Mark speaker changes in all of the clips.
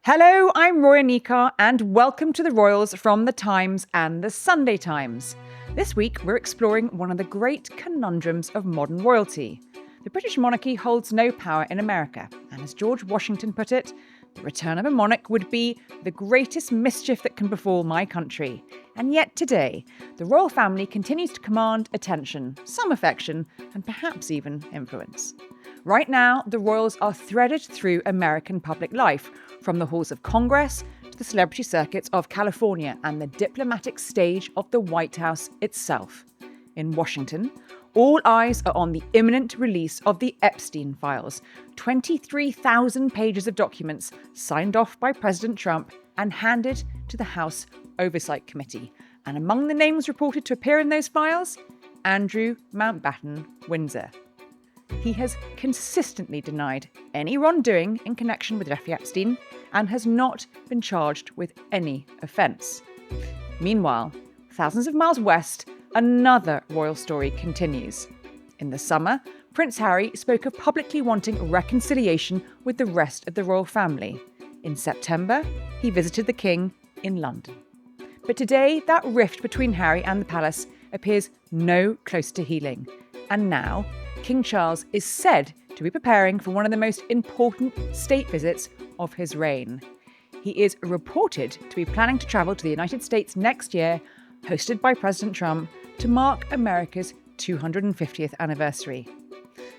Speaker 1: Hello, I'm Roya Nikkhah, and welcome to the Royals from the Times and the Sunday Times. This week, we're exploring one of the great conundrums of modern royalty. The British monarchy holds no power in America, and as George Washington put it, the return of a monarch would be the greatest mischief that can befall my country. And yet today, the royal family continues to command attention, some affection, and perhaps even influence. Right now, the royals are threaded through American public life, from the halls of Congress to the celebrity circuits of California and the diplomatic stage of the White House itself. In Washington, all eyes are on the imminent release of the Epstein Files, 23,000 pages of documents signed off by President Trump and handed to the House Oversight Committee. And among the names reported to appear in those files, Andrew Mountbatten Windsor. He has consistently denied any wrongdoing in connection with Jeffrey Epstein and has not been charged with any offence. Meanwhile, thousands of miles west, another royal story continues. In the summer, Prince Harry spoke of publicly wanting reconciliation with the rest of the royal family. In September, he visited the King in London. But today, that rift between Harry and the palace appears no closer to healing. And now, King Charles is said to be preparing for one of the most important state visits of his reign. He is reported to be planning to travel to the United States next year, hosted by President Trump, to mark America's 250th anniversary.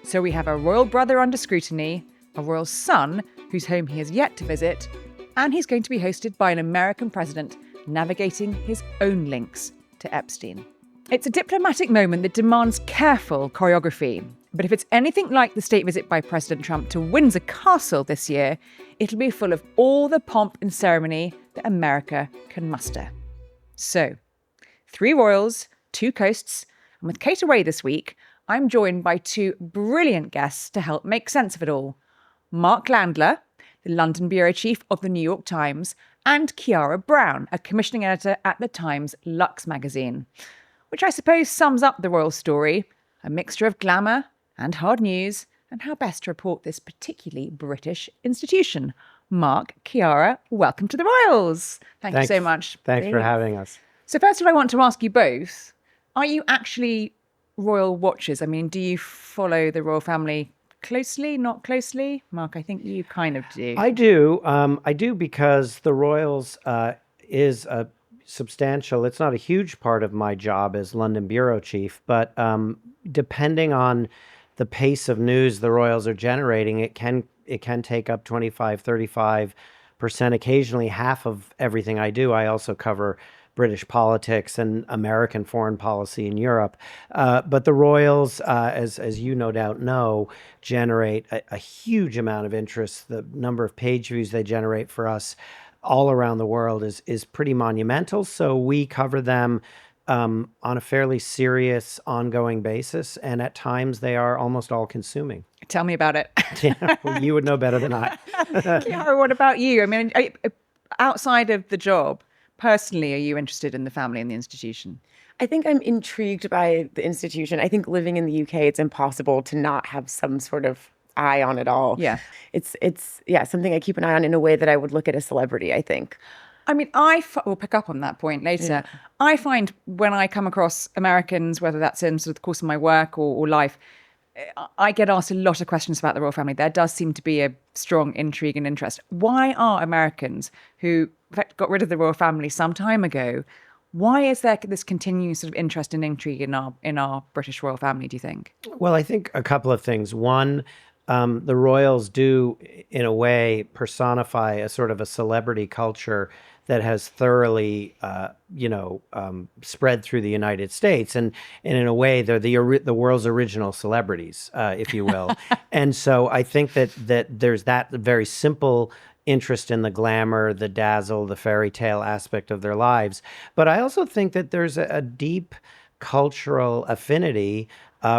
Speaker 1: So we have a royal brother under scrutiny, a royal son whose home he has yet to visit, and he's going to be hosted by an American president navigating his own links to Epstein. It's a diplomatic moment that demands careful choreography. But if it's anything like the state visit by President Trump to Windsor Castle this year, it'll be full of all the pomp and ceremony that America can muster. So, 3 royals, 2 coasts, and with Kate away this week, I'm joined by 2 brilliant guests to help make sense of it all. Mark Landler, the London bureau chief of the New York Times, and Chiara Brown, a commissioning editor at the Times Lux magazine. Which I suppose sums up the royal story, a mixture of glamour and hard news, and how best to report this particularly British institution. Mark, Chiara, welcome to the Royals. Thank you so much.
Speaker 2: Thanks for having us.
Speaker 1: So first of all, I want to ask you both, are you actually royal watchers? I mean, do you follow the royal family closely, not closely? Mark, I think you kind of do.
Speaker 2: I do because the Royals is a substantial, it's not a huge part of my job as London bureau chief, but depending on the pace of news the Royals are generating, it can take up 25-35%, occasionally half of everything I do. I also cover British politics and American foreign policy in Europe. But the Royals, as you no doubt know, generate a huge amount of interest. The number of page views they generate for us all around the world is pretty monumental. So we cover them on a fairly serious, ongoing basis. And at times they are almost all consuming.
Speaker 1: Tell me about it.
Speaker 2: Yeah, well, you would know better than I.
Speaker 1: Chiara, what about you? I mean, outside of the job, personally, are you interested in the family and the institution?
Speaker 3: I think I'm intrigued by the institution. I think living in the UK, it's impossible to not have some sort of eye on it all.
Speaker 1: Yeah.
Speaker 3: It's something I keep an eye on in a way that I would look at a celebrity, I think.
Speaker 1: I mean, we'll pick up on that point later.
Speaker 3: Yeah.
Speaker 1: I find when I come across Americans, whether that's in sort of the course of my work or life, I get asked a lot of questions about the royal family. There does seem to be a strong intrigue and interest. Why are Americans who, in fact, got rid of the royal family some time ago, why is there this continuing sort of interest and intrigue in our British royal family, do you think?
Speaker 2: Well, I think a couple of things. One, the Royals do, in a way, personify a sort of a celebrity culture that has thoroughly, spread through the United States, and in a way, they're the world's original celebrities, if you will. And so I think that there's that very simple interest in the glamour, the dazzle, the fairy tale aspect of their lives. But I also think that there's a deep cultural affinity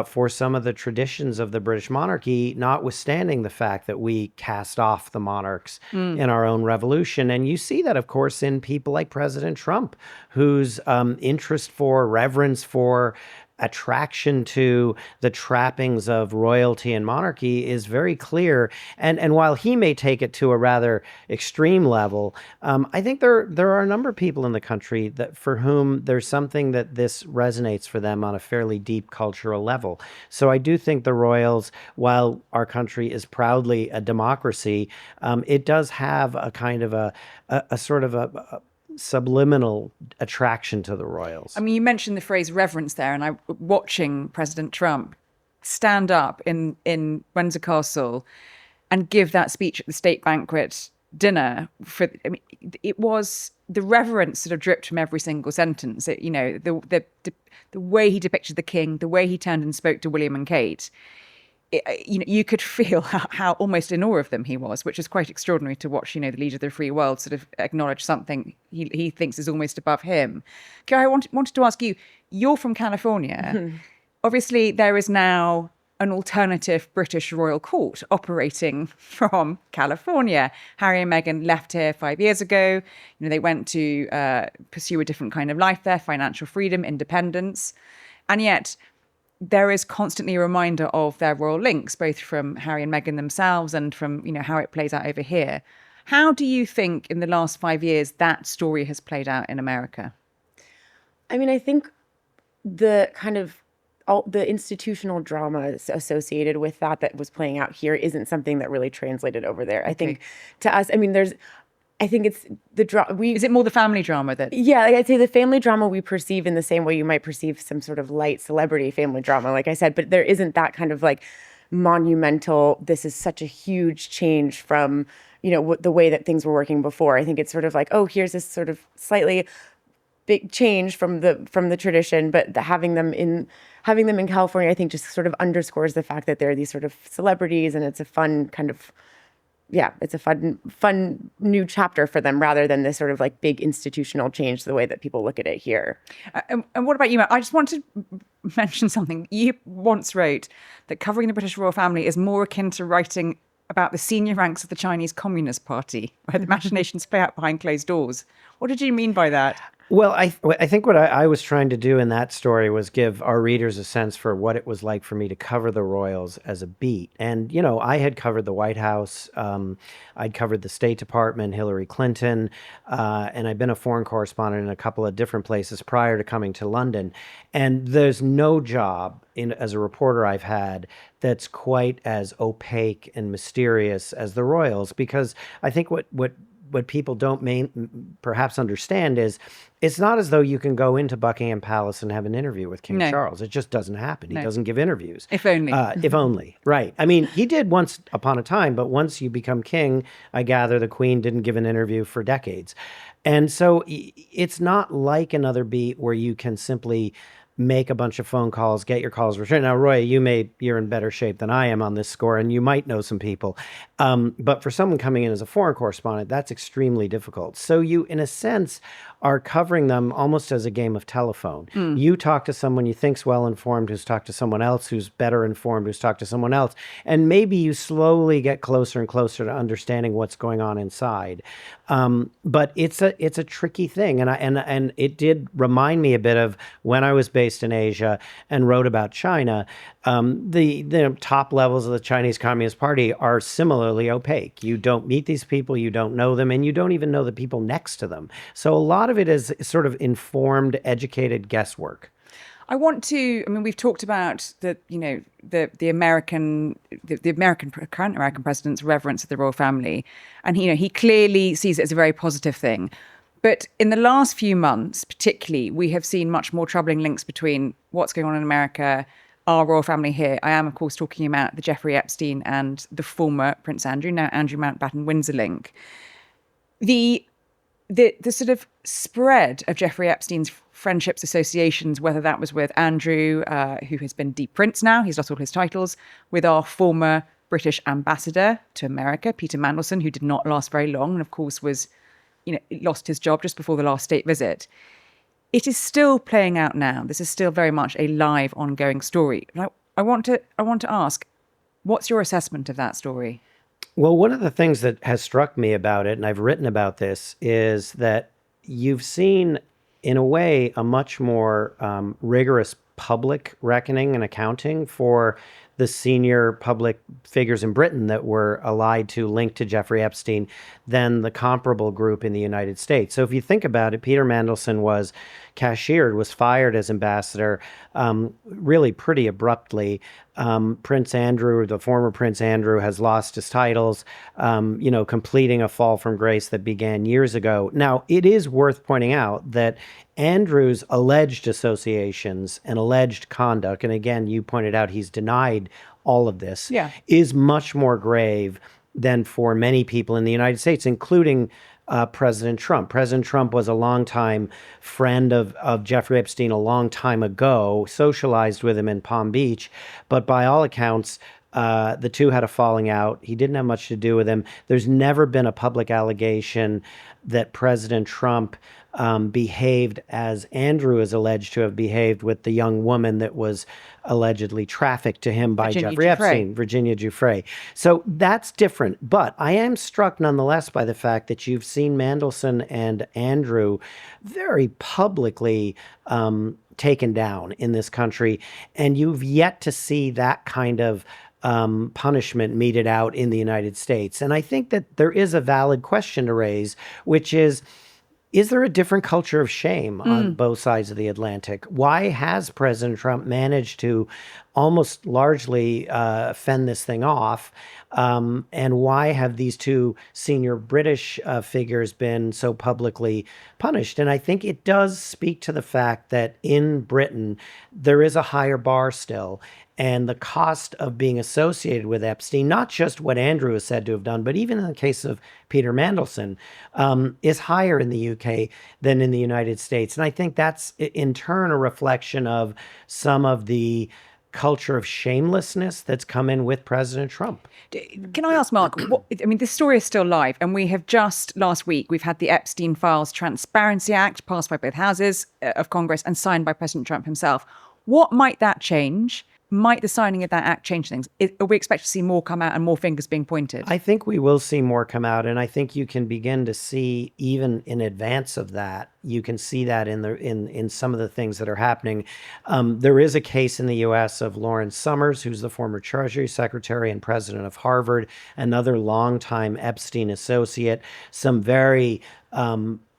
Speaker 2: for some of the traditions of the British monarchy, notwithstanding the fact that we cast off the monarchs in our own revolution. And you see that, of course, in people like President Trump, whose interest for, reverence for attraction to the trappings of royalty and monarchy is very clear. And while he may take it to a rather extreme level, I think there are a number of people in the country that for whom there's something that this resonates for them on a fairly deep cultural level. So I do think the royals, while our country is proudly a democracy, it does have a kind of a sort of a subliminal attraction to the royals.
Speaker 1: I mean, you mentioned the phrase reverence there, and I watching President Trump stand up in Windsor Castle and give that speech at the state banquet dinner. I mean, it was the reverence sort of dripped from every single sentence. It, the way he depicted the king, the way he turned and spoke to William and Kate. You could feel how almost in awe of them he was, which is quite extraordinary to watch, the leader of the free world sort of acknowledge something he thinks is almost above him. Chiara, I wanted to ask you, you're from California. Obviously, there is now an alternative British royal court operating from California. Harry and Meghan left here 5 years ago. They went to pursue a different kind of life there, financial freedom, independence. And yet there is constantly a reminder of their royal links, both from Harry and Meghan themselves and from, how it plays out over here. How do you think in the last 5 years that story has played out in America?
Speaker 3: I mean, I think the kind of the institutional drama associated with that was playing out here isn't something that really translated over there. I think to us, I mean, I think it's the drama.
Speaker 1: Is it more the family drama that?
Speaker 3: Yeah, like I'd say the family drama we perceive in the same way you might perceive some sort of light celebrity family drama, like I said, but there isn't that kind of like monumental, this is such a huge change from, the way that things were working before. I think it's sort of like, oh, here's this sort of slightly big change from the tradition, but having them in California, I think just sort of underscores the fact that there are these sort of celebrities, and it's a fun kind of, it's a fun new chapter for them rather than this sort of like big institutional change the way that people look at it here.
Speaker 1: And what about you, Matt? I just want to mention something. You once wrote that covering the British royal family is more akin to writing about the senior ranks of the Chinese Communist Party, where the machinations play out behind closed doors. What did you mean by that?
Speaker 2: Well, I think what I was trying to do in that story was give our readers a sense for what it was like for me to cover the royals as a beat. And, I had covered the White House, I'd covered the State Department, Hillary Clinton, and I'd been a foreign correspondent in a couple of different places prior to coming to London. And there's no job as a reporter I've had that's quite as opaque and mysterious as the royals, because I think what people don't perhaps understand is it's not as though you can go into Buckingham Palace and have an interview with King Charles. It just doesn't happen. He doesn't give interviews.
Speaker 1: If only.
Speaker 2: If only. Right. I mean, he did once upon a time, but once you become king, I gather the Queen didn't give an interview for decades. And so it's not like another beat where you can simply make a bunch of phone calls, get your calls returned. Now, Roya, you're in better shape than I am on this score, and you might know some people. But for someone coming in as a foreign correspondent, that's extremely difficult. So you, in a sense, are covering them almost as a game of telephone. You talk to someone you think's well-informed who's talked to someone else who's better informed who's talked to someone else. And maybe you slowly get closer and closer to understanding what's going on inside. But it's a tricky thing. And it did remind me a bit of when I was based in Asia and wrote about China. The top levels of the Chinese Communist Party are similarly opaque. You don't meet these people, you don't know them, and you don't even know the people next to them. So a lot of it is sort of informed, educated guesswork.
Speaker 1: We've talked about the current American president's reverence of the royal family, and he clearly sees it as a very positive thing. But in the last few months, particularly, we have seen much more troubling links between what's going on in America, our royal family here. I am, of course, talking about the Jeffrey Epstein and the former Prince Andrew, now Andrew Mountbatten Windsor link. The sort of spread of Jeffrey Epstein's friendships, associations, whether that was with Andrew, who has been deep prince now, he's lost all his titles, with our former British ambassador to America, Peter Mandelson, who did not last very long, and of course was, lost his job just before the last state visit. It is still playing out now. This is still very much a live, ongoing story. I want to ask, what's your assessment of that story?
Speaker 2: Well, one of the things that has struck me about it, and I've written about this, is that you've seen, in a way, a much more rigorous public reckoning and accounting for the senior public figures in Britain that were allied to, linked to Jeffrey Epstein, than the comparable group in the United States. So if you think about it, Peter Mandelson was cashiered, was fired as ambassador, really pretty abruptly. Prince Andrew, the former Prince Andrew, has lost his titles, completing a fall from grace that began years ago. Now, it is worth pointing out that Andrew's alleged associations and alleged conduct, and again, you pointed out he's denied all of this, is much more grave than for many people in the United States, including President Trump. President Trump was a longtime friend of Jeffrey Epstein a long time ago, socialized with him in Palm Beach, but by all accounts, the two had a falling out. He didn't have much to do with him. There's never been a public allegation that President Trump behaved as Andrew is alleged to have behaved with the young woman that was allegedly trafficked to him by Jeffrey Epstein, Virginia Giuffre. So that's different. But I am struck nonetheless by the fact that you've seen Mandelson and Andrew very publicly taken down in this country, and you've yet to see that kind of punishment meted out in the United States. And I think that there is a valid question to raise, which is there a different culture of shame on both sides of the Atlantic? Why has President Trump managed to almost largely fend this thing off? And why have these two senior British figures been so publicly punished? And I think it does speak to the fact that in Britain, there is a higher bar still. And the cost of being associated with Epstein, not just what Andrew is said to have done, but even in the case of Peter Mandelson, is higher in the UK than in the United States. And I think that's in turn a reflection of some of the culture of shamelessness that's come in with President Trump.
Speaker 1: Can I ask, Mark, this story is still live, and we have just last week, we've had the Epstein Files Transparency Act passed by both houses of Congress and signed by President Trump himself. What might that change? Might the signing of that act change things? Are we expect to see more come out and more fingers being pointed?
Speaker 2: I think we will see more come out, and I think you can begin to see, even in advance of that, you can see that in some of the things that are happening. There is a case in the U.S. of Lawrence Summers, who's the former Treasury Secretary and president of Harvard, another longtime Epstein associate. Some very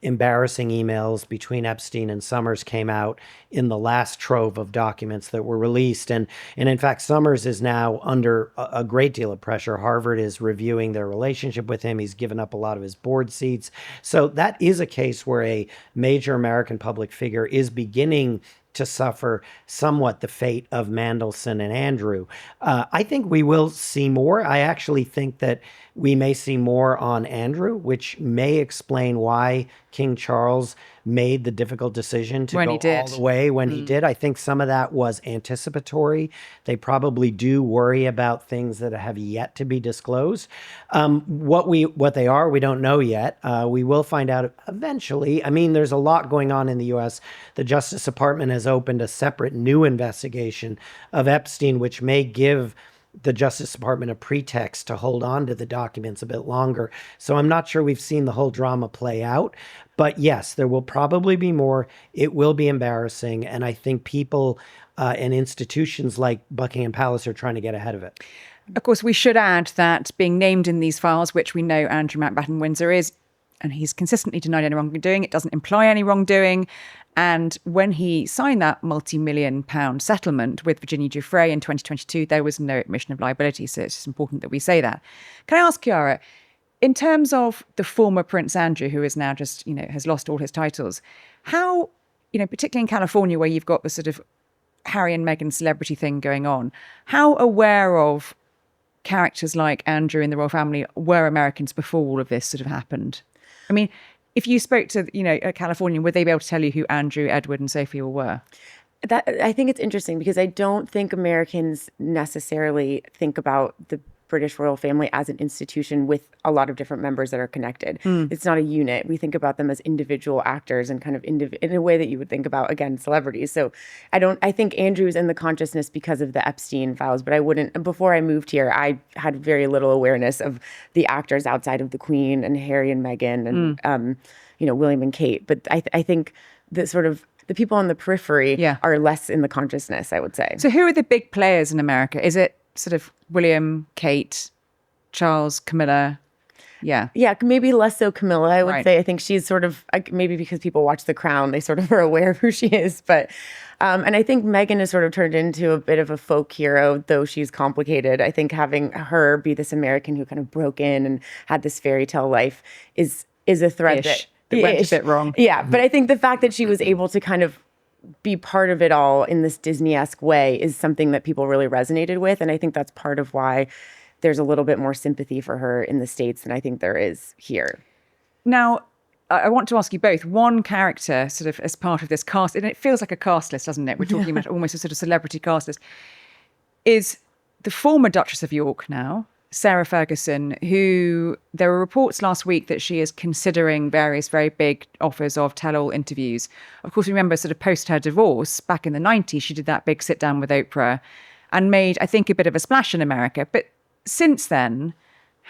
Speaker 2: embarrassing emails between Epstein and Summers came out in the last trove of documents that were released. And in fact, Summers is now under a great deal of pressure. Harvard is reviewing their relationship with him. He's given up a lot of his board seats. So that is a case where a major American public figure is beginning to suffer somewhat the fate of Mandelson and Andrew. I think we will see more. I actually think that we may see more on Andrew, which may explain why King Charles made the difficult decision to go all the way when he did. I think some of that was anticipatory. They probably do worry about things that have yet to be disclosed. What they are, we don't know yet. We will find out eventually. I mean, there's a lot going on in the U.S. The Justice Department has opened a separate new investigation of Epstein, which may give the Justice Department a pretext to hold on to the documents a bit longer. So I'm not sure we've seen the whole drama play out. But yes, there will probably be more. It will be embarrassing. And I think people and institutions like Buckingham Palace are trying to get ahead of it.
Speaker 1: Of course, we should add that being named in these files, which we know Andrew Mountbatten Windsor is, and he's consistently denied any wrongdoing, it doesn't imply any wrongdoing. And when he signed that multi-million-pound settlement with Virginia Giuffre in 2022, there was no admission of liability. So it's just important that we say that. Can I ask Chiara, in terms of the former Prince Andrew, who is now just, has lost all his titles, how, particularly in California, where you've got the sort of Harry and Meghan celebrity thing going on, how aware of characters like Andrew in the royal family were Americans before all of this sort of happened? I mean, if you spoke to, a Californian, would they be able to tell you who Andrew, Edward, and Sophie all were?
Speaker 3: I think it's interesting because I don't think Americans necessarily think about the British royal family as an institution with a lot of different members that are connected. It's not a unit. We think about them as individual actors and kind of in a way that you would think about, again, celebrities. So I think Andrew's in the consciousness because of the Epstein files, but I wouldn't, before I moved here, I had very little awareness of the actors outside of the Queen and Harry and Meghan and, William and Kate. But I think the sort of the people on the periphery are less in the consciousness, I would say.
Speaker 1: So who are the big players in America? Is it sort of William, Kate, Charles, Camilla? Yeah,
Speaker 3: maybe less so Camilla, I would say. I think she's sort of, maybe because people watch The Crown, they sort of are aware of who she is. But, and I think Meghan has sort of turned into a bit of a folk hero, though she's complicated. I think having her be this American who kind of broke in and had this fairy tale life is a thread that
Speaker 1: went a bit wrong.
Speaker 3: Yeah, but I think the fact that she was able to kind of be part of it all in this Disney-esque way is something that people really resonated with. And I think that's part of why there's a little bit more sympathy for her in the States than I think there is here.
Speaker 1: Now, I want to ask you both, one character sort of as part of this cast, and it feels like a cast list, doesn't it? We're talking about almost a sort of celebrity cast list, is the former Duchess of York now, Sarah Ferguson, who there were reports last week that she is considering various very big offers of tell-all interviews. Of course, remember sort of post her divorce back in the 90s, she did that big sit down with Oprah and made, I think, a bit of a splash in America. But since then,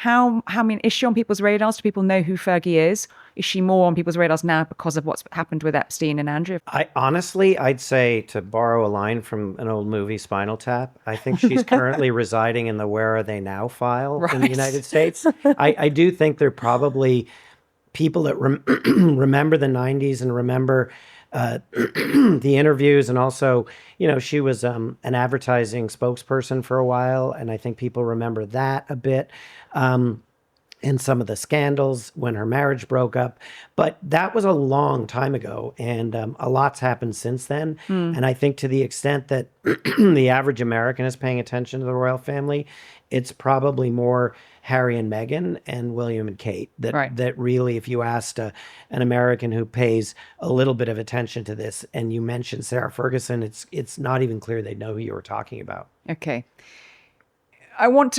Speaker 1: is she on people's radars? Do people know who Fergie is? Is she more on people's radars now because of what's happened with Epstein and Andrew?
Speaker 2: I'd say, to borrow a line from an old movie, Spinal Tap, I think she's currently residing in the Where Are They Now file in the United States. I do think there are probably people that remember the 90s and remember the interviews, and also, she was an advertising spokesperson for a while, and I think people remember that a bit. And some of the scandals when her marriage broke up. But that was a long time ago, and a lot's happened since then. And I think to the extent that the average American is paying attention to the royal family, it's probably more Harry and Meghan and William and Kate. That really, if you asked an American who pays a little bit of attention to this, and you mentioned Sarah Ferguson, it's not even clear they know who you were talking about.
Speaker 1: Okay. we'll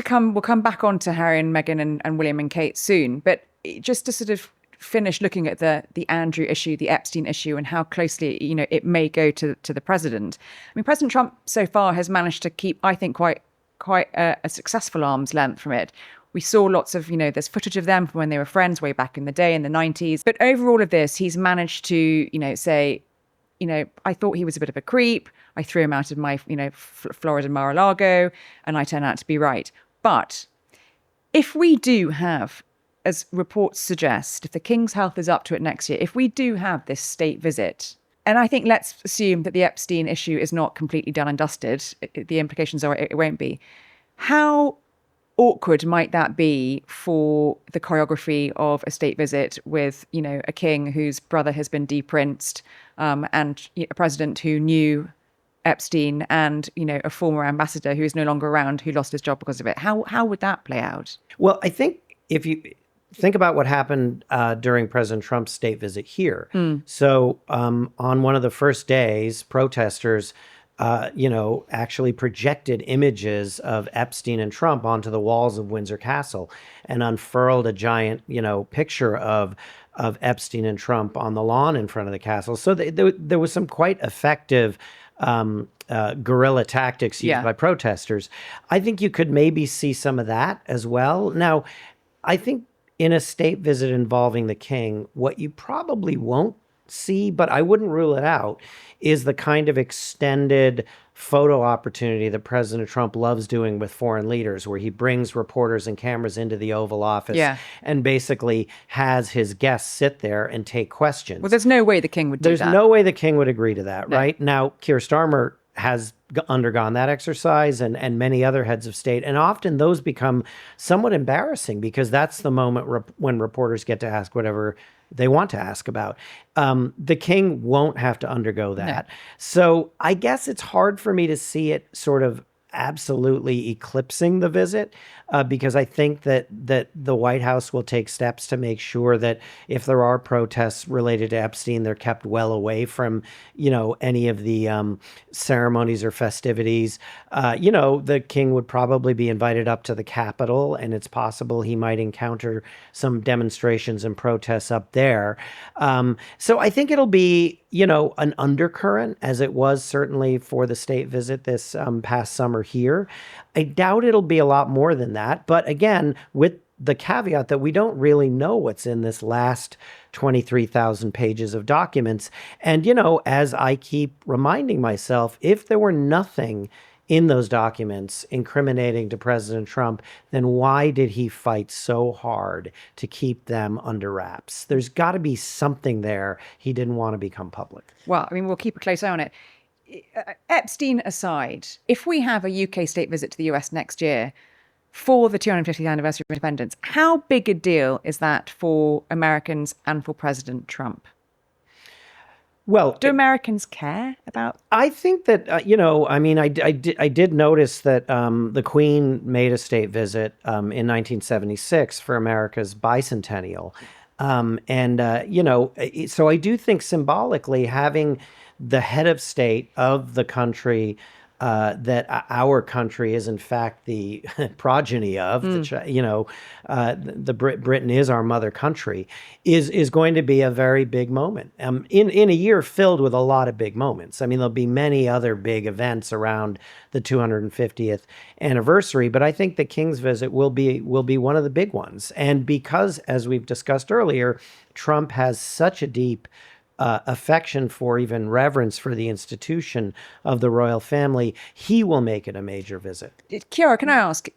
Speaker 1: come back on to Harry and Meghan and William and Kate soon, but just to sort of finish looking at the Andrew issue, the Epstein issue, and how closely, it may go to the president. I mean, President Trump so far has managed to keep, I think, quite a successful arm's length from it. We saw lots of, there's footage of them from when they were friends way back in the day in the 90s. But over all of this, he's managed to, say, I thought he was a bit of a creep. I threw him out of my, Florida Mar-a-Lago, and I turned out to be right. But if we do have, as reports suggest, if the King's health is up to it next year, if we do have this state visit, and I think let's assume that the Epstein issue is not completely done and dusted, the implications are it won't be, how awkward might that be for the choreography of a state visit with, a king whose brother has been deprinced, and a president who knew Epstein, and, a former ambassador who is no longer around, who lost his job because of it? How would that play out?
Speaker 2: Well, I think if you think about what happened during President Trump's state visit here. So on one of the first days, protesters actually projected images of Epstein and Trump onto the walls of Windsor Castle and unfurled a giant, picture of Epstein and Trump on the lawn in front of the castle. So there was some quite effective guerrilla tactics used by protesters. I think you could maybe see some of that as well. Now, I think in a state visit involving the king, what you probably won't see, but I wouldn't rule it out, is the kind of extended photo opportunity that President Trump loves doing with foreign leaders, where he brings reporters and cameras into the Oval Office and basically has his guests sit there and take questions.
Speaker 1: Well, there's no way the king would do that.
Speaker 2: There's no way the king would agree to that, right? Now, Keir Starmer has undergone that exercise, and many other heads of state. And often those become somewhat embarrassing, because that's the moment when reporters get to ask whatever they want to ask about. The king won't have to undergo that. No. So I guess it's hard for me to see it sort of absolutely eclipsing the visit, because I think that the White House will take steps to make sure that if there are protests related to Epstein, they're kept well away from, any of the ceremonies or festivities. The king would probably be invited up to the Capitol, and it's possible he might encounter some demonstrations and protests up there. So I think it'll be, an undercurrent, as it was certainly for the state visit this past summer here. I doubt it'll be a lot more than that. But again, with the caveat that we don't really know what's in this last 23,000 pages of documents. And, as I keep reminding myself, if there were nothing in those documents incriminating to President Trump, then why did he fight so hard to keep them under wraps? There's got to be something there he didn't want to become public.
Speaker 1: Well, I mean, we'll keep a close eye on it. Epstein aside, if we have a UK state visit to the US next year for the 250th anniversary of independence, how big a deal is that for Americans and for President Trump?
Speaker 2: Well,
Speaker 1: do Americans care about?
Speaker 2: I think that, I did notice that the Queen made a state visit in 1976 for America's bicentennial. So I do think symbolically having the head of state of the country that our country is in fact the progeny of, Britain is our mother country, is going to be a very big moment in a year filled with a lot of big moments. I mean, there'll be many other big events around the 250th anniversary, but I think the King's visit will be one of the big ones. And because, as we've discussed earlier, Trump has such a deep affection for, even reverence for, the institution of the royal family, he will make it a major visit.
Speaker 1: Chiara, can I ask,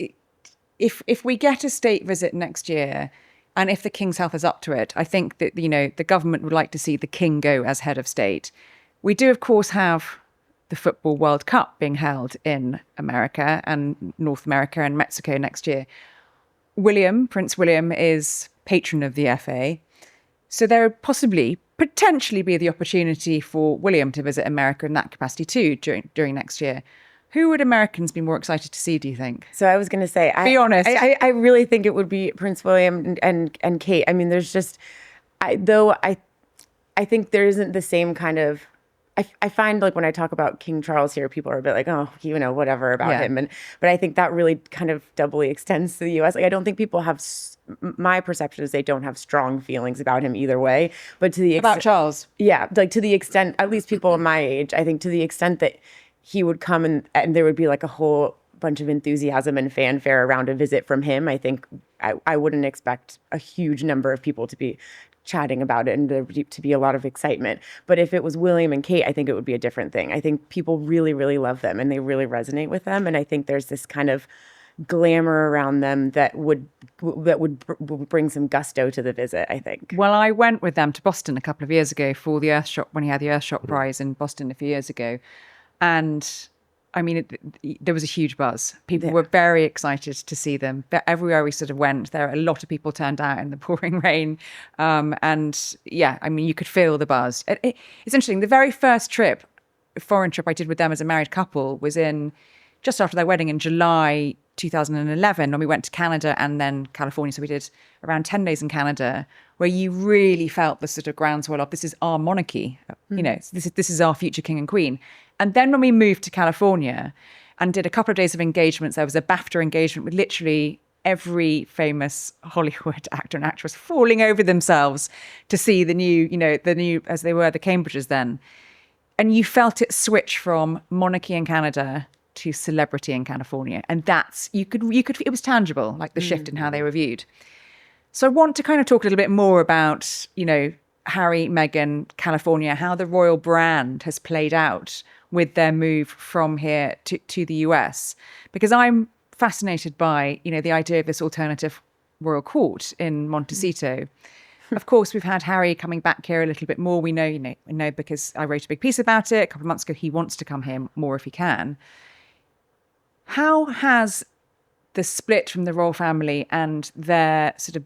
Speaker 1: if we get a state visit next year, and if the King's health is up to it, I think that, the government would like to see the King go as head of state. We do, of course, have the Football World Cup being held in America and North America and Mexico next year. Prince William is patron of the FA. So there would potentially be the opportunity for William to visit America in that capacity too during next year. Who would Americans be more excited to see, do you think?
Speaker 3: So I was going to say,
Speaker 1: be honest.
Speaker 3: I really think it would be Prince William and Kate. I mean, there's just, I think there isn't the same kind of, I find like when I talk about King Charles here, people are a bit like, oh, whatever about him. But I think that really kind of doubly extends to the US. Like, I don't think people have, my perception is they don't have strong feelings about him either way. But to the extent,
Speaker 1: about Charles?
Speaker 3: Yeah, like to the extent, at least people my age, I think to the extent that he would come and there would be like a whole bunch of enthusiasm and fanfare around a visit from him, I think I wouldn't expect a huge number of people to be chatting about it and there to be a lot of excitement. But if it was William and Kate, I think it would be a different thing. I think people really, really love them and they really resonate with them. And I think there's this kind of glamour around them that would bring some gusto to the visit, I think.
Speaker 1: Well, I went with them to Boston a couple of years ago for the Earthshot, when he had the Earthshot Prize in Boston a few years ago. And I mean, there was a huge buzz. People were very excited to see them. But everywhere we sort of went, there a lot of people turned out in the pouring rain. And yeah, I mean, you could feel the buzz. It's interesting. The very first foreign trip I did with them as a married couple was just after their wedding in July 2011, when we went to Canada and then California. So we did around 10 days in Canada, where you really felt the sort of groundswell of, this is our monarchy, this is our future king and queen. And then when we moved to California and did a couple of days of engagements, there was a BAFTA engagement with literally every famous Hollywood actor and actress falling over themselves to see the new, as they were, the Cambridges then. And you felt it switch from monarchy in Canada to celebrity in California. And you could, it was tangible, like the shift in how they were viewed. So I want to kind of talk a little bit more about, Harry, Meghan, California, how the royal brand has played out with their move from here to the US, because I'm fascinated by, the idea of this alternative royal court in Montecito. Of course, we've had Harry coming back here a little bit more. We know because I wrote a big piece about it a couple of months ago. He wants to come here more if he can. How has the split from the royal family and their sort of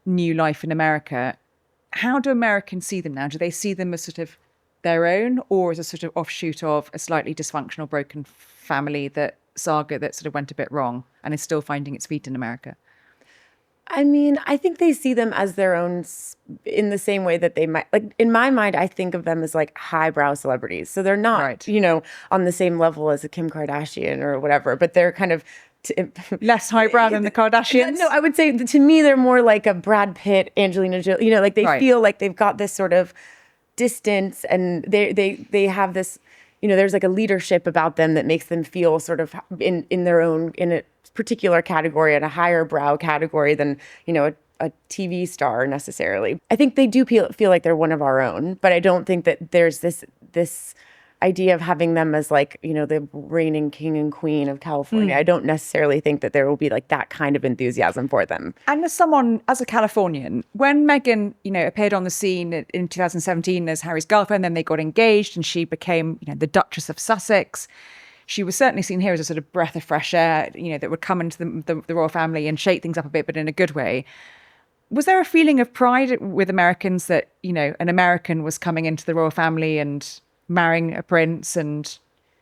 Speaker 1: new life in America, how do Americans see them now? Do they see them as sort of their own, or as a sort of offshoot of a slightly dysfunctional, broken family saga that sort of went a bit wrong and is still finding its feet in America?
Speaker 3: I mean, I think they see them as their own in the same way that they might, like, in my mind, I think of them as like highbrow celebrities. So they're not, on the same level as a Kim Kardashian or whatever, but they're kind of
Speaker 1: less highbrow than the Kardashians.
Speaker 3: No, I would say to me, they're more like a Brad Pitt, Angelina Jolie, like they feel like they've got this sort of distance and they have this, there's like a leadership about them that makes them feel sort of in their own, in a particular category and a higher brow category than, a TV star necessarily. I think they do feel like they're one of our own, but I don't think that there's this idea of having them as like, the reigning king and queen of California. I don't necessarily think that there will be like that kind of enthusiasm for them.
Speaker 1: And as a Californian, when Meghan, appeared on the scene in 2017 as Harry's girlfriend, then they got engaged and she became, the Duchess of Sussex. She was certainly seen here as a sort of breath of fresh air, that would come into the royal family and shake things up a bit, but in a good way. Was there a feeling of pride with Americans that, an American was coming into the royal family and marrying a prince, and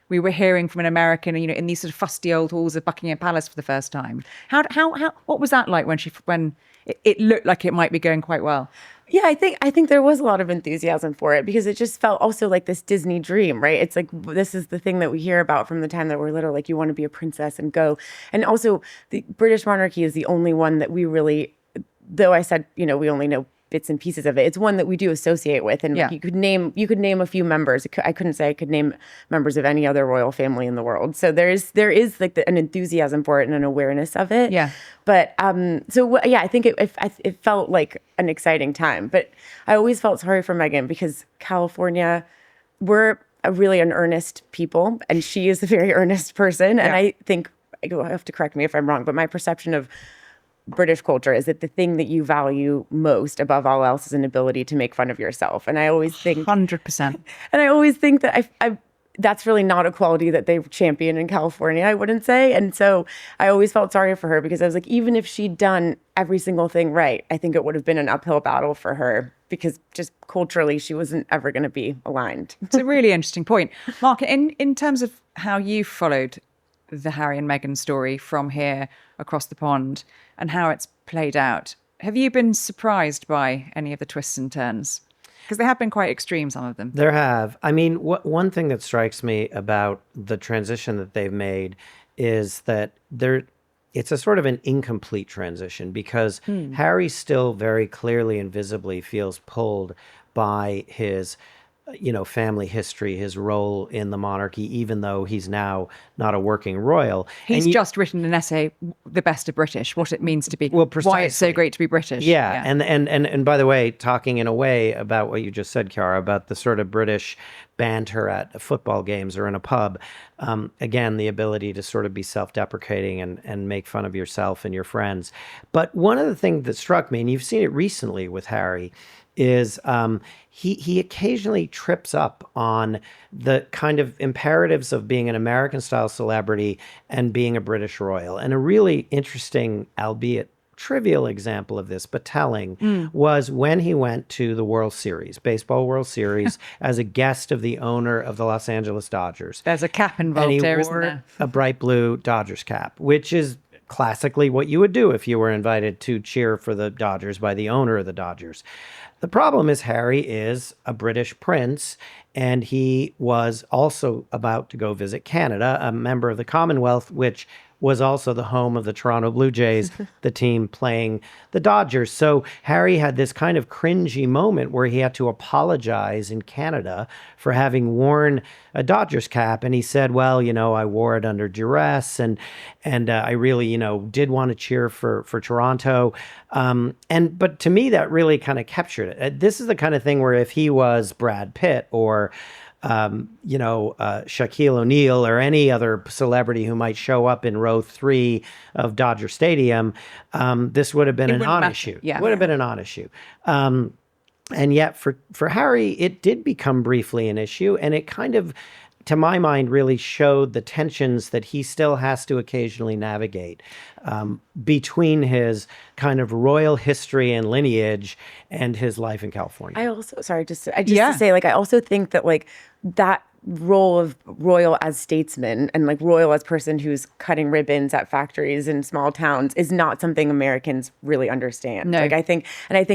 Speaker 1: we were hearing from an American, in these sort of fusty old halls of Buckingham Palace for the first time? What was that like when it looked like it might be going quite well?
Speaker 3: Yeah, I think there was a lot of enthusiasm for it because it just felt also like this Disney dream, right? It's like this is the thing that we hear about from the time that we're little, like you want to be a princess and go. And also the British monarchy is the only one that we really, though I said, we only know bits and pieces of it, it's one that we do associate with. And you could name a few members. I couldn't say I could name members of any other royal family in the world. So there is like an enthusiasm for it and an awareness of it.
Speaker 1: Yeah.
Speaker 3: But I think it felt like an exciting time. But I always felt sorry for Meghan because California, we're really an earnest people, and she is a very earnest person. And I think, you'll have to correct me if I'm wrong, but my perception of British culture is that the thing that you value most above all else is an ability to make fun of yourself. And I always think
Speaker 1: 100%.
Speaker 3: And I always think that I that's really not a quality that they champion in California, I wouldn't say. And so I always felt sorry for her because I was like, even if she'd done every single thing right, I think it would have been an uphill battle for her because just culturally, she wasn't ever going to be aligned.
Speaker 1: It's a really interesting point. Mark, in terms of how you followed the Harry and Meghan story from here across the pond and how it's played out, have you been surprised by any of the twists and turns? Because they have been quite extreme, some of them.
Speaker 2: There have. I mean, one thing that strikes me about the transition that they've made is that it's a sort of an incomplete transition because Harry still very clearly and visibly feels pulled by his family history, his role in the monarchy, even though he's now not a working royal.
Speaker 1: He's just written an essay, The Best of British, what it means to be,
Speaker 2: precisely.
Speaker 1: Why it's so great to be British.
Speaker 2: Yeah. And by the way, talking in a way about what you just said, Chiara, about the sort of British banter at football games or in a pub, again, the ability to sort of be self-deprecating and make fun of yourself and your friends. But one of the things that struck me, and you've seen it recently with Harry, is he occasionally trips up on the kind of imperatives of being an American-style celebrity and being a British royal. And a really interesting, albeit trivial example of this, but telling, was when he went to the World Series, Baseball World Series, as a guest of the owner of the Los Angeles Dodgers.
Speaker 1: There's a cap involved there, isn't there?
Speaker 2: And he wore a bright blue Dodgers cap, which is classically what you would do if you were invited to cheer for the Dodgers by the owner of the Dodgers. The problem is Harry is a British prince, and he was also about to go visit Canada, a member of the Commonwealth, which was also the home of the Toronto Blue Jays, the team playing the Dodgers. So Harry had this kind of cringy moment where he had to apologize in Canada for having worn a Dodgers cap. And he said, well, I wore it under duress and I really, did want to cheer for Toronto. But to me, that really kind of captured it. This is the kind of thing where if he was Brad Pitt or Shaquille O'Neal or any other celebrity who might show up in row 3 of Dodger Stadium, this would have been a non-issue.
Speaker 1: Yeah.
Speaker 2: Would have been a non-issue. And yet for Harry, it did become briefly an issue, and it kind of, to my mind, really showed the tensions that he still has to occasionally navigate between his kind of royal history and lineage and his life in California.
Speaker 3: I also, to say, I also think that that role of royal as statesman and royal as person who's cutting ribbons at factories in small towns is not something Americans really understand.
Speaker 1: No.
Speaker 3: I think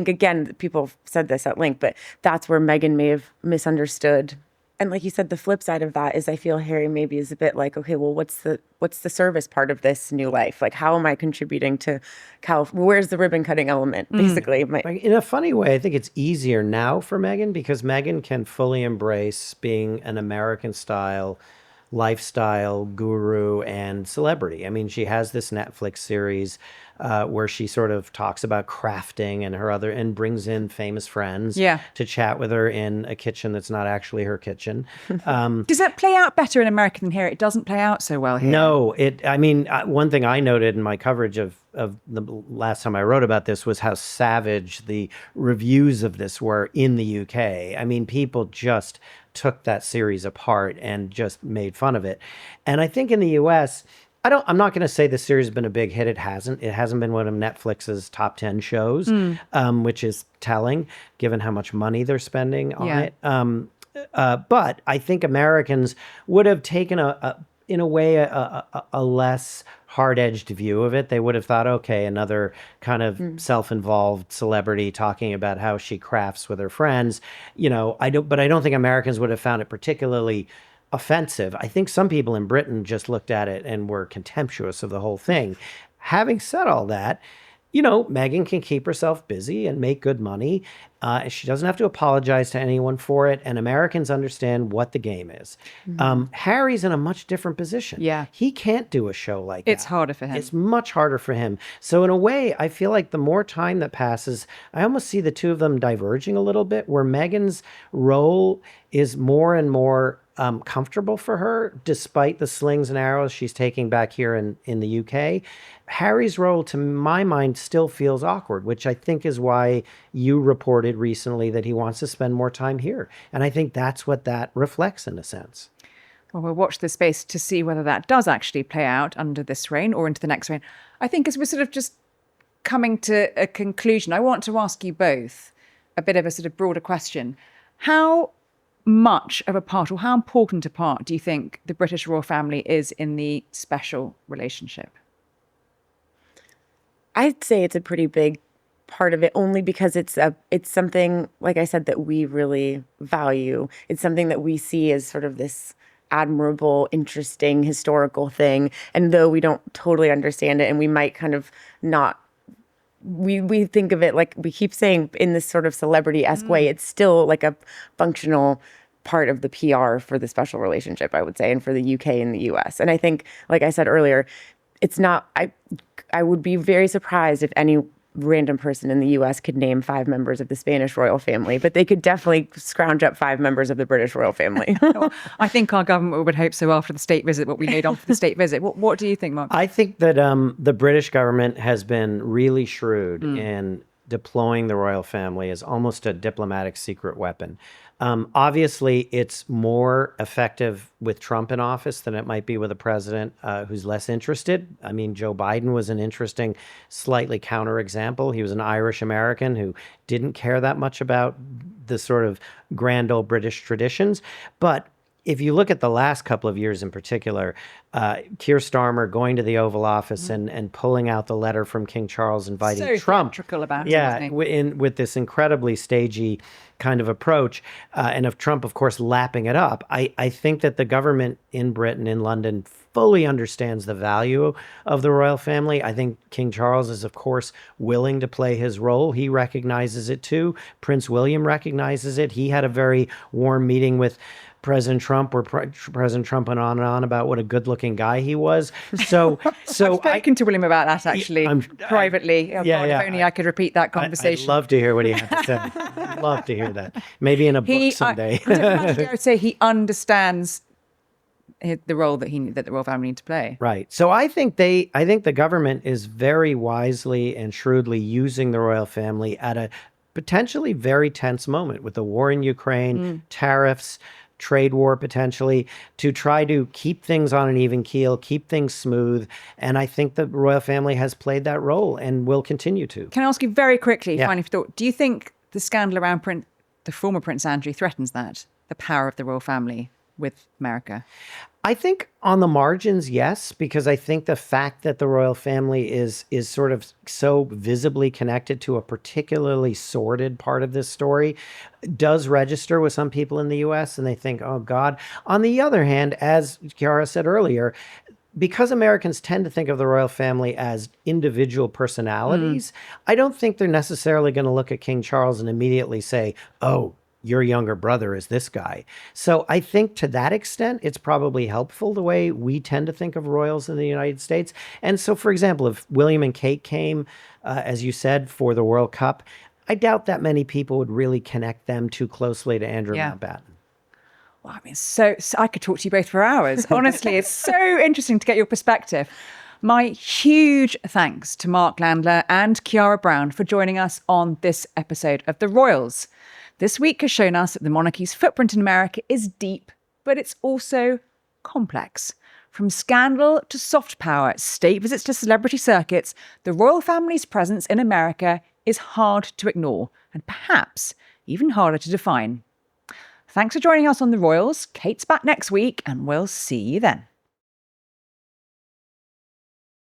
Speaker 3: again, people said this at length, but that's where Meghan may have misunderstood. And like you said, the flip side of that is I feel Harry maybe is a bit like, okay, well, what's the service part of this new life? How am I contributing to where's the ribbon cutting element, basically?
Speaker 2: In a funny way, I think it's easier now for Meghan because Meghan can fully embrace being an American-style lifestyle guru and celebrity. I mean, she has this Netflix series where she sort of talks about crafting and brings in famous friends to chat with her in a kitchen that's not actually her kitchen.
Speaker 1: Does that play out better in America than here? It doesn't play out so well here.
Speaker 2: No, one thing I noted in my coverage of the last time I wrote about this was how savage the reviews of this were in the UK. I mean, people just took that series apart and just made fun of it. And I think in the US, I'm not going to say the series has been a big hit. It hasn't. It hasn't been one of Netflix's top 10 shows, which is telling given how much money they're spending on it. But I think Americans would have taken in a way, a less hard-edged view of it. They would have thought, okay, another kind of self-involved celebrity talking about how she crafts with her friends. But I don't think Americans would have found it particularly offensive. I think some people in Britain just looked at it and were contemptuous of the whole thing. Having said all that, Meghan can keep herself busy and make good money. She doesn't have to apologize to anyone for it. And Americans understand what the game is. Harry's in a much different position.
Speaker 1: Yeah.
Speaker 2: He can't do a show like that.
Speaker 1: It's harder for him.
Speaker 2: It's much harder for him. So in a way, I feel like the more time that passes, I almost see the two of them diverging a little bit, where Meghan's role is more and more comfortable for her, despite the slings and arrows she's taking back here in the UK. Harry's role, to my mind, still feels awkward, which I think is why you reported recently that he wants to spend more time here. And I think that's what that reflects in a sense.
Speaker 1: Well, we'll watch this space to see whether that does actually play out under this reign or into the next reign. I think as we're sort of just coming to a conclusion, I want to ask you both a bit of a sort of broader question. How much of a part, or how important a part, do you think the British royal family is in the special relationship?
Speaker 3: I'd say it's a pretty big part of it, only because it's something, like I said, that we really value. It's something that we see as sort of this admirable, interesting, historical thing. And though we don't totally understand it, and we might kind of not, we think of it like we keep saying in this sort of celebrity-esque way, it's still like a functional part of the PR for the special relationship, I would say, and for the UK and the US. And I think, like I said earlier, it's not, I would be very surprised if any random person in the US could name 5 members of the Spanish royal family, but they could definitely scrounge up 5 members of the British royal family.
Speaker 1: I think our government would hope so after the state visit, what we laid on for the state visit. What do you think, Mark?
Speaker 2: I think that the British government has been really shrewd in deploying the royal family as almost a diplomatic secret weapon. Obviously, it's more effective with Trump in office than it might be with a president who's less interested. I mean, Joe Biden was an interesting, slightly counterexample. He was an Irish American who didn't care that much about the sort of grand old British traditions. But if you look at the last couple of years in particular, Keir Starmer going to the Oval Office and pulling out the letter from King Charles inviting
Speaker 1: so
Speaker 2: Trump.
Speaker 1: Theatrical about
Speaker 2: it, with this incredibly stagey kind of approach, and of Trump, of course, lapping it up. I think that the government in Britain, in London, fully understands the value of the royal family. I think King Charles is, of course, willing to play his role. He recognizes it too. Prince William recognizes it. He had a very warm meeting with President Trump, where President Trump went on and on about what a good-looking guy he was. So
Speaker 1: I've spoken to William about that actually privately. If only I could repeat that conversation.
Speaker 2: I'd love to hear what he had to say. I'd love to hear that. Maybe in a book someday.
Speaker 1: I would say he understands the role that the royal family need to play.
Speaker 2: Right. So I think the government is very wisely and shrewdly using the royal family at a potentially very tense moment with the war in Ukraine, tariffs, trade war potentially, to try to keep things on an even keel, keep things smooth. And I think the royal family has played that role and will continue to.
Speaker 1: Can I ask you very quickly, final thought, do you think the scandal around the former Prince Andrew threatens that, the power of the royal family with America?
Speaker 2: I think on the margins, yes, because I think the fact that the royal family is sort of so visibly connected to a particularly sordid part of this story does register with some people in the US, and they think, oh God. On the other hand, as Chiara said earlier, because Americans tend to think of the royal family as individual personalities, I don't think they're necessarily going to look at King Charles and immediately say, oh, your younger brother is this guy. So I think to that extent, it's probably helpful the way we tend to think of royals in the United States. And so, for example, if William and Kate came, as you said, for the World Cup, I doubt that many people would really connect them too closely to Andrew Mountbatten.
Speaker 1: Well, I mean, so I could talk to you both for hours. Honestly, it's so interesting to get your perspective. My huge thanks to Mark Landler and Chiara Brown for joining us on this episode of The Royals. This week has shown us that the monarchy's footprint in America is deep, but it's also complex. From scandal to soft power, state visits to celebrity circuits, the royal family's presence in America is hard to ignore and perhaps even harder to define. Thanks for joining us on The Royals. Kate's back next week and we'll see you then.